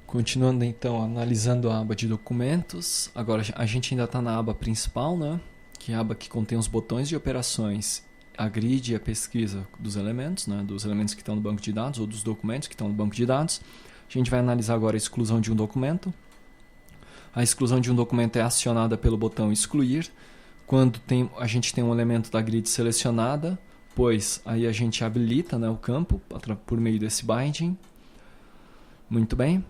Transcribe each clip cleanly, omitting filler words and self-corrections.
Continuando então, analisando a aba de documentos. Agora a gente ainda está na aba principal, né? Que é a aba que contém os botões de operações, a grid e a pesquisa dos elementos, né? Dos elementos que estão no banco de dados ou dos documentos que estão no banco de dados. A gente vai analisar agora a exclusão de um documento. A exclusão de um documento é acionada pelo botão excluir quando a gente tem um elemento da grid selecionada, pois aí a gente habilita, né, o campo por meio desse binding. Muito bem.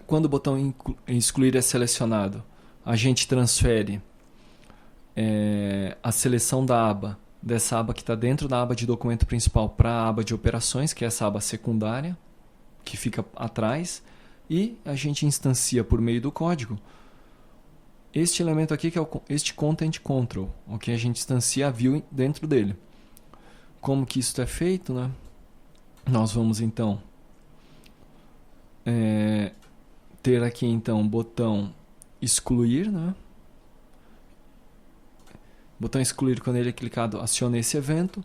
Quando o botão excluir é selecionado, a gente transfere a seleção da aba, dessa aba que está dentro da aba de documento principal, para a aba de operações, que é essa aba secundária, que fica atrás, e a gente instancia por meio do código este elemento aqui, que é este content control, ok? A gente instancia a view dentro dele. Como que isso é feito, né? Nós vamos então ter aqui então o botão excluir, né? Botão excluir, quando ele é clicado, aciona esse evento,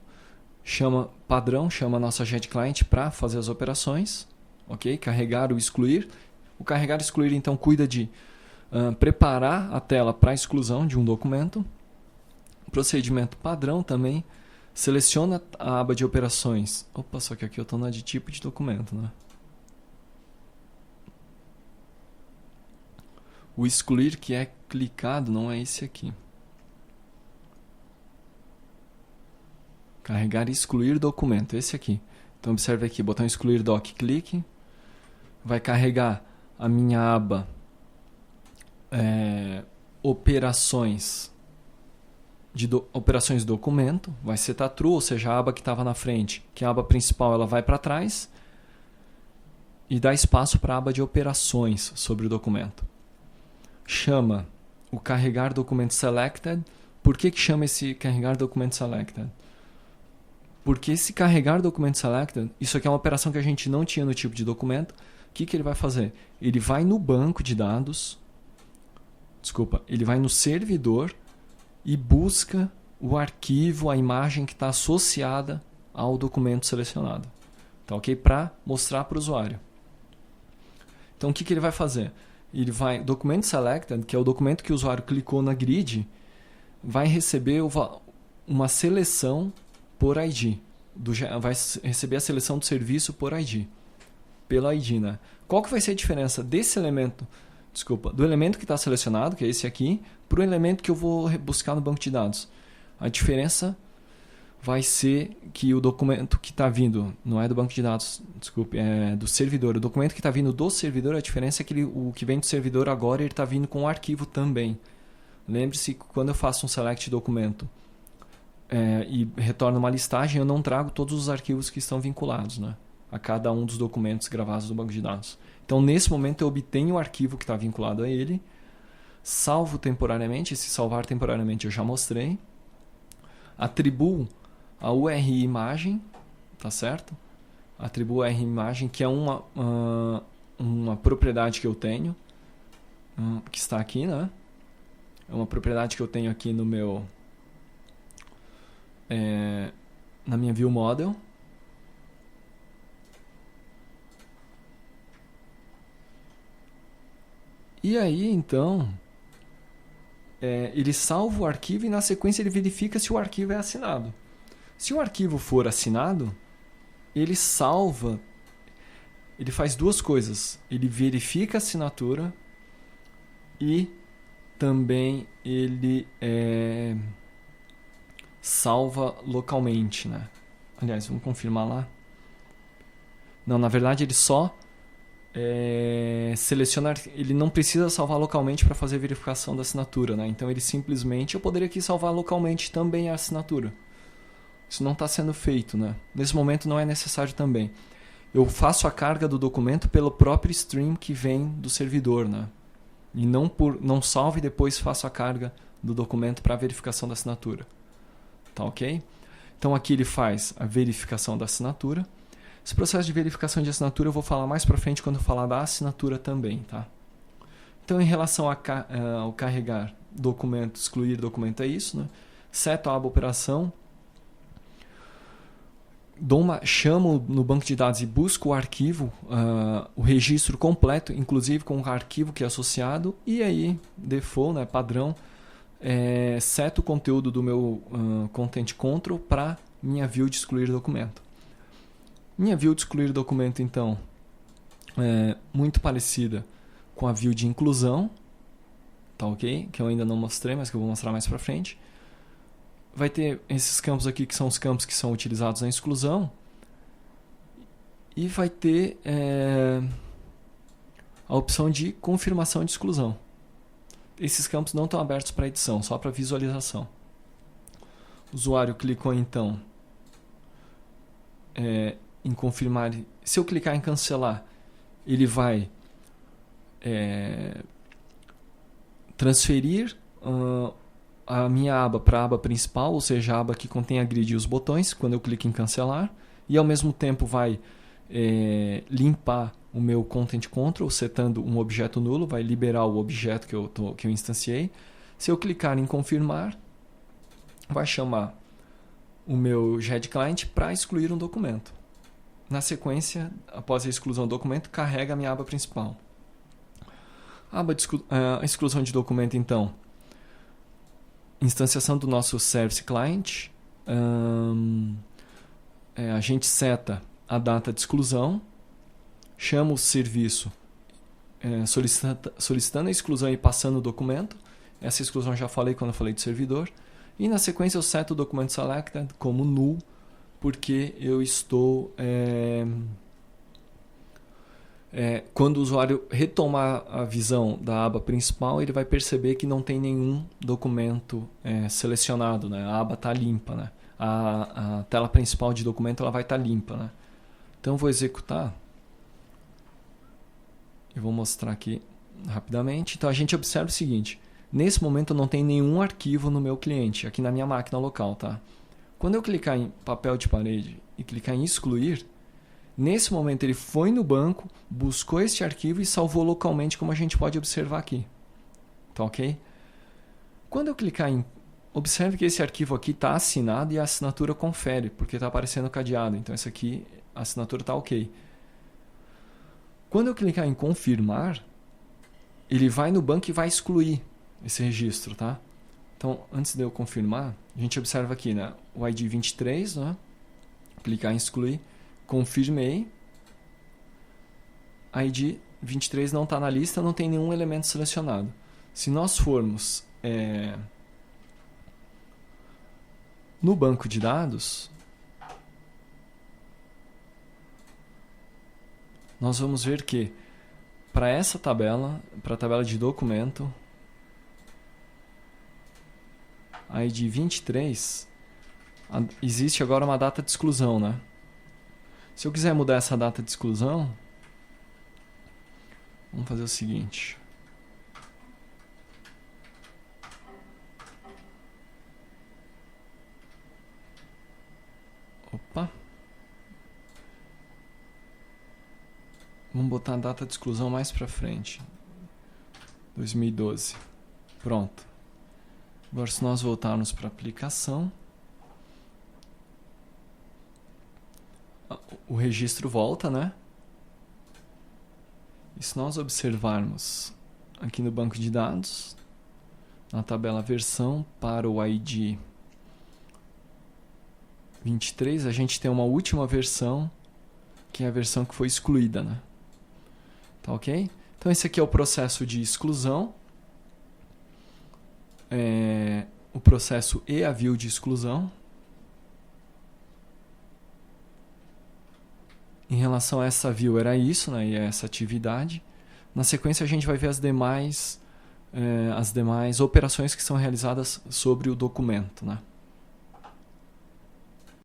chama padrão, chama a nossa getClient para fazer as operações, ok? Carregar o excluir. O carregar e excluir então cuida de preparar a tela para a exclusão de um documento. Procedimento padrão também seleciona a aba de operações. Opa, só que aqui eu estou na de tipo de documento, né? O excluir que é clicado não é esse aqui. Carregar e excluir documento, esse aqui. Então observe aqui, botão excluir doc, clique. Vai carregar a minha aba operações operações documento. Vai setar true, ou seja, a aba que estava na frente, que é a aba principal, ela vai para trás. E dá espaço para a aba de operações sobre o documento. Chama o carregar documento selected. Por que chama esse carregar documento selected? Porque esse carregar documento selected, isso aqui é uma operação que a gente não tinha no tipo de documento. O que ele vai fazer? Ele vai no banco de dados, ele vai no servidor e busca o arquivo, a imagem que está associada ao documento selecionado. Tá ok? Para mostrar para o usuário. Então o que ele vai fazer? Ele vai, documento selected, que é o documento que o usuário clicou na grid, vai receber uma seleção por ID. Vai receber a seleção do serviço por ID. Pelo ID, né? Qual que vai ser a diferença desse elemento, do elemento que está selecionado, que é esse aqui, para o elemento que eu vou buscar no banco de dados? A diferença vai ser que o documento que está vindo, não é do banco de dados, é do servidor. O documento que está vindo do servidor, a diferença é que o que vem do servidor agora ele está vindo com o arquivo também. Lembre-se que quando eu faço um select documento e retorno uma listagem, eu não trago todos os arquivos que estão vinculados, né, a cada um dos documentos gravados do banco de dados. Então, nesse momento, eu obtenho o arquivo que está vinculado a ele, salvo temporariamente. Esse salvar temporariamente eu já mostrei. Atribuo a URI imagem, tá certo? Atribuo a URI imagem, que é uma propriedade que eu tenho, que está aqui, né? É uma propriedade que eu tenho aqui no meu na minha view model. E aí, então, ele salva o arquivo e na sequência ele verifica se o arquivo é assinado. Se o arquivo for assinado, ele salva, ele faz duas coisas. Ele verifica a assinatura e também ele salva localmente, né? Aliás, vamos confirmar lá. Não, na verdade ele só selecionar, ele não precisa salvar localmente para fazer a verificação da assinatura, né? Então ele simplesmente, eu poderia aqui salvar localmente também a assinatura. Isso não está sendo feito, né? Nesse momento não é necessário também. Eu faço a carga do documento pelo próprio stream que vem do servidor, né? E não salvo e depois faço a carga do documento para a verificação da assinatura. Tá ok? Então aqui ele faz a verificação da assinatura. Esse processo de verificação de assinatura eu vou falar mais para frente quando eu falar da assinatura também, tá? Então, em relação ao carregar documento, excluir documento, é isso, né? Seto a aba operação. chamo no banco de dados e busco o arquivo, o registro completo, inclusive com o arquivo que é associado, e aí, default, né, padrão, seto o conteúdo do meu Content Control para minha view de excluir documento. Minha view de excluir documento, então, é muito parecida com a view de inclusão, tá ok? Que eu ainda não mostrei, mas que eu vou mostrar mais para frente. Vai ter esses campos aqui que são os campos que são utilizados na exclusão. E vai ter a opção de confirmação de exclusão. Esses campos não estão abertos para edição, só para visualização. O usuário clicou então em confirmar. Se eu clicar em cancelar, ele vai transferir a minha aba para a aba principal, ou seja, a aba que contém a grid e os botões, quando eu clico em cancelar, e ao mesmo tempo vai limpar o meu Content Control, setando um objeto nulo, vai liberar o objeto que eu instanciei. Se eu clicar em confirmar, vai chamar o meu GED Client para excluir um documento. Na sequência, após a exclusão do documento, carrega a minha aba principal. A exclusão de documento, então, instanciação do nosso Service Client, a gente seta a data de exclusão, chama o serviço solicitando a exclusão e passando o documento. Essa exclusão já falei quando eu falei de servidor. E na sequência eu seto o documento selected como null, porque eu estou... quando o usuário retomar a visão da aba principal, ele vai perceber que não tem nenhum documento selecionado, né? A aba está limpa, né? A tela principal de documento ela vai estar limpa, né? Então eu vou executar. Eu vou mostrar aqui rapidamente. Então a gente observa o seguinte: nesse momento não tem nenhum arquivo no meu cliente, aqui na minha máquina local, tá? Quando eu clicar em papel de parede e clicar em excluir, nesse momento ele foi no banco, buscou este arquivo e salvou localmente, como a gente pode observar aqui. Tá ok? Quando eu clicar em... Observe que esse arquivo aqui está assinado e a assinatura confere, porque está aparecendo cadeado. Então esse aqui, a assinatura está ok. Quando eu clicar em confirmar, ele vai no banco e vai excluir esse registro, tá? Então, antes de eu confirmar, a gente observa aqui, né, o ID 23, né? Clicar em excluir, confirmei. ID 23 não está na lista, não tem nenhum elemento selecionado. Se nós formos no banco de dados, nós vamos ver que para essa tabela, para a tabela de documento, ID 23, existe agora uma data de exclusão, né? Se eu quiser mudar essa data de exclusão, vamos fazer o seguinte. Opa. Vamos botar a data de exclusão mais para frente. 2012. Pronto. Agora, se nós voltarmos para a aplicação, o registro volta, né? E se nós observarmos aqui no banco de dados, na tabela versão para o ID 23, a gente tem uma última versão, que é a versão que foi excluída, né? Tá ok? Então esse aqui é o processo de exclusão, o processo e a view de exclusão. Em relação a essa view era isso, né? E essa atividade. Na sequência a gente vai ver as demais operações que são realizadas sobre o documento, né?